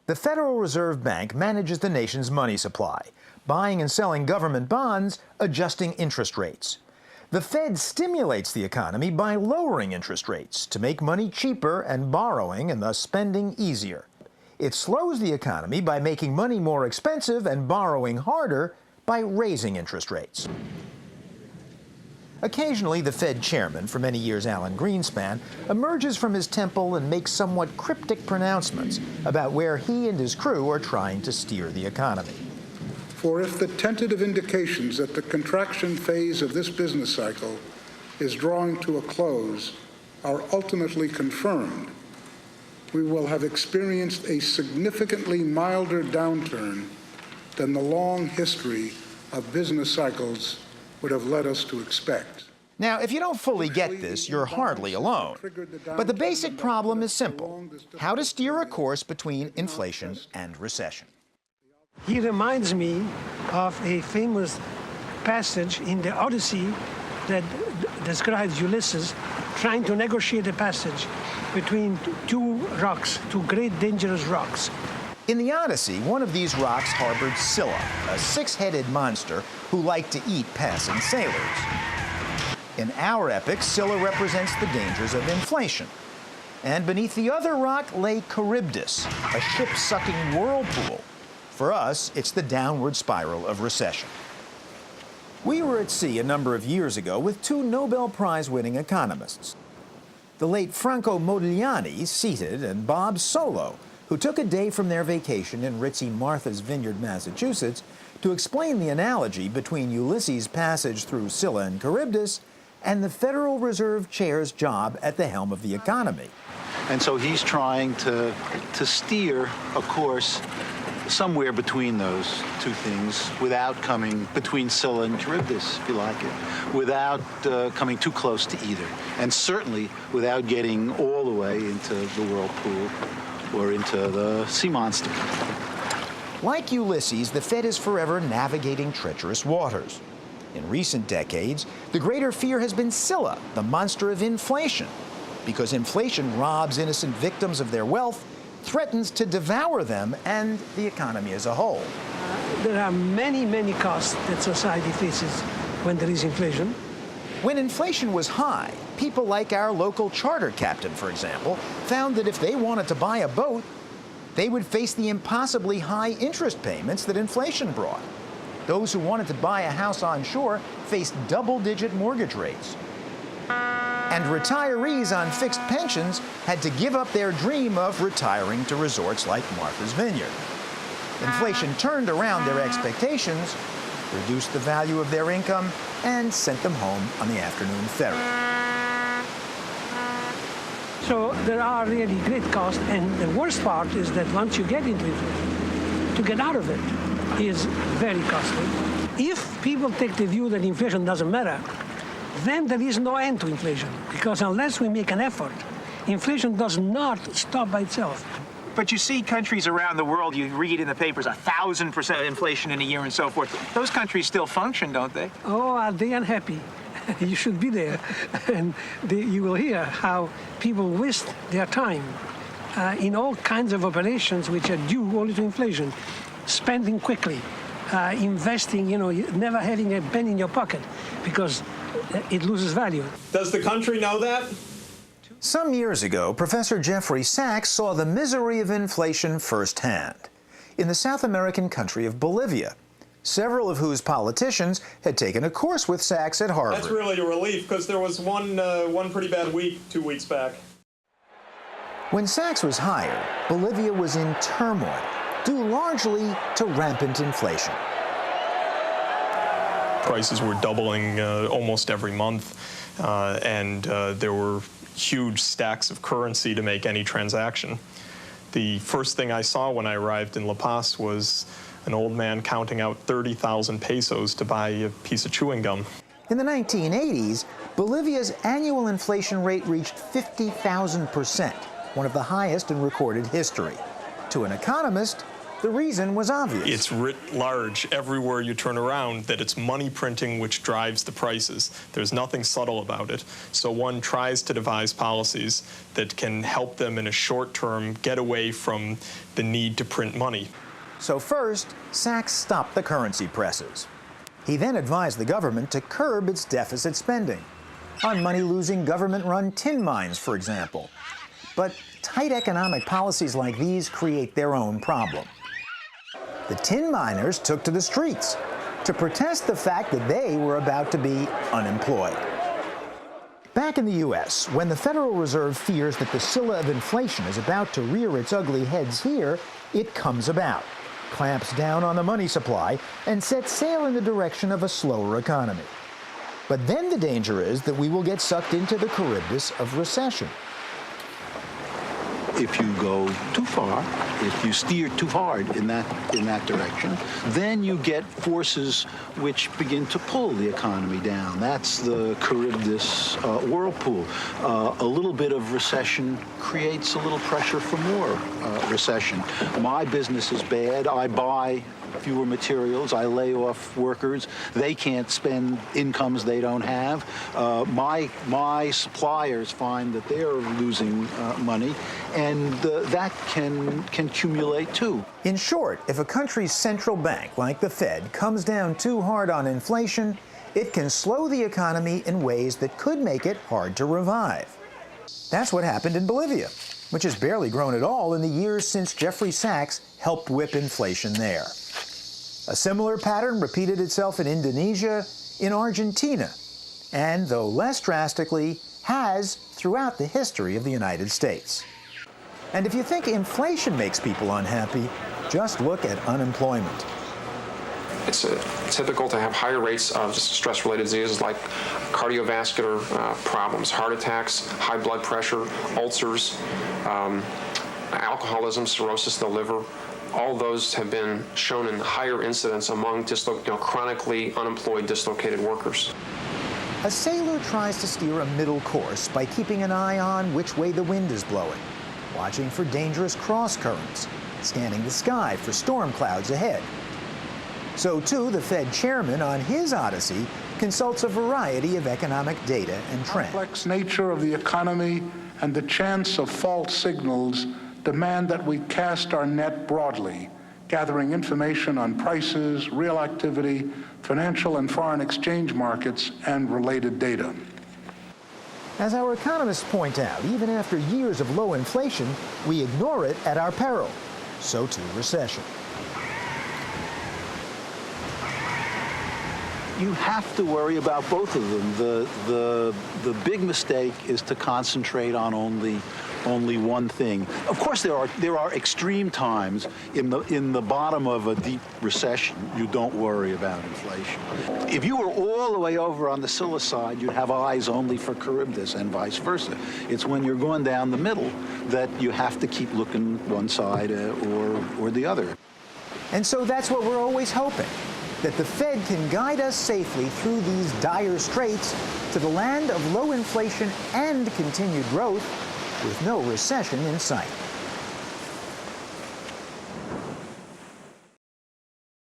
The Federal Reserve Bank manages the nation's money supply, buying and selling government bonds, adjusting interest rates. The Fed stimulates the economy by lowering interest rates to make money cheaper and borrowing and thus spending easier. It slows the economy by making money more expensive and borrowing harder by raising interest rates. Occasionally, the Fed chairman, for many years Alan Greenspan, emerges from his temple and makes somewhat cryptic pronouncements about where he and his crew are trying to steer the economy. For if the tentative indications that the contraction phase of this business cycle is drawing to a close are ultimately confirmed, we will have experienced a significantly milder downturn than the long history of business cycles would have led us to expect. Now, if you don't fully get this, you're hardly alone. But the basic problem is simple: how to steer a course between inflation and recession. He reminds me of a famous passage in the Odyssey that describes Ulysses trying to negotiate a passage between two rocks, two great dangerous rocks. In the Odyssey, one of these rocks harbored Scylla, a six-headed monster who liked to eat passing sailors. In our epic, Scylla represents the dangers of inflation. And beneath the other rock lay Charybdis, a ship-sucking whirlpool. For us, it's the downward spiral of recession. We were at sea a number of years ago with two Nobel Prize-winning economists, the late Franco Modigliani, seated, and Bob Solow, who took a day from their vacation in ritzy Martha's Vineyard, Massachusetts, to explain the analogy between Ulysses' passage through Scylla and Charybdis and the Federal Reserve Chair's job at the helm of the economy. And so he's trying to steer a course somewhere between those two things without coming between Scylla and Charybdis, if you like it, without coming too close to either, and certainly without getting all the way into the whirlpool or into the sea monster. Like Ulysses, the Fed is forever navigating treacherous waters. In recent decades, the greater fear has been Scylla, the monster of inflation, because inflation robs innocent victims of their wealth, threatens to devour them and the economy as a whole. There are many, many costs that society faces when there is inflation. When inflation was high, people like our local charter captain, for example, found that if they wanted to buy a boat, they would face the impossibly high interest payments that inflation brought. Those who wanted to buy a house on shore faced double-digit mortgage rates. And retirees on fixed pensions had to give up their dream of retiring to resorts like Martha's Vineyard. Inflation turned around their expectations, reduced the value of their income, and sent them home on the afternoon ferry. So there are really great costs, and the worst part is that once you get into inflation, to get out of it is very costly. If people take the view that inflation doesn't matter, then there is no end to inflation, because unless we make an effort, inflation does not stop by itself. But you see countries around the world, you read in the papers, 1,000% inflation in a year and so forth. Those countries still function, don't they? Oh, are they unhappy? You should be there, and you will hear how people waste their time in all kinds of operations which are due only to inflation. Spending quickly, investing, never having a penny in your pocket because it loses value. Does the country know that? Some years ago, Professor Jeffrey Sachs saw the misery of inflation firsthand in the South American country of Bolivia, several of whose politicians had taken a course with Sachs at Harvard. That's really a relief, because there was one pretty bad week 2 weeks back. When Sachs was hired, Bolivia was in turmoil, due largely to rampant inflation. Prices were doubling almost every month, and there were huge stacks of currency to make any transaction. The first thing I saw when I arrived in La Paz was an old man counting out 30,000 pesos to buy a piece of chewing gum. In the 1980s, Bolivia's annual inflation rate reached 50,000%, one of the highest in recorded history. To an economist, The reason was obvious. It's writ large everywhere you turn around that it's money printing which drives the prices. There's nothing subtle about it. So one tries to devise policies that can help them in a short term get away from the need to print money. So first, Sachs stopped the currency presses. He then advised the government to curb its deficit spending on money-losing government-run tin mines, for example. But tight economic policies like these create their own problem. The tin miners took to the streets to protest the fact that they were about to be unemployed. Back in the U.S., when the Federal Reserve fears that the Scylla of inflation is about to rear its ugly heads here, it comes about, clamps down on the money supply, and sets sail in the direction of a slower economy. But then the danger is that we will get sucked into the Charybdis of recession. If you go too far, if you steer too hard in that direction, then you get forces which begin to pull the economy down. That's the Charybdis whirlpool. A little bit of recession creates a little pressure for more recession. My business is bad. I buy fewer materials. I lay off workers. They can't spend incomes they don't have. My suppliers find that they're losing money, and that can accumulate too. In short, if a country's central bank, like the Fed, comes down too hard on inflation, it can slow the economy in ways that could make it hard to revive. That's what happened in Bolivia, which has barely grown at all in the years since Jeffrey Sachs helped whip inflation there. A similar pattern repeated itself in Indonesia, in Argentina, and, though less drastically, has throughout the history of the United States. And if you think inflation makes people unhappy, just look at unemployment. It's typical to have higher rates of stress-related diseases like cardiovascular problems, heart attacks, high blood pressure, ulcers, alcoholism, cirrhosis of the liver. All those have been shown in higher incidence among chronically unemployed, dislocated workers. A sailor tries to steer a middle course by keeping an eye on which way the wind is blowing, watching for dangerous cross currents, scanning the sky for storm clouds ahead. So too, the Fed chairman on his odyssey consults a variety of economic data and trends. The complex nature of the economy and the chance of false signals demand that we cast our net broadly, gathering information on prices, real activity, financial and foreign exchange markets, and related data. As our economists point out, even after years of low inflation, we ignore it at our peril. So too recession. You have to worry about both of them. The big mistake is to concentrate on only one thing. Of course, there are extreme times in the bottom of a deep recession. You don't worry about inflation. If you were all the way over on the Scylla side, you'd have eyes only for Charybdis and vice versa. It's when you're going down the middle that you have to keep looking one side or the other. And so that's what we're always hoping, that the Fed can guide us safely through these dire straits to the land of low inflation and continued growth with no recession in sight.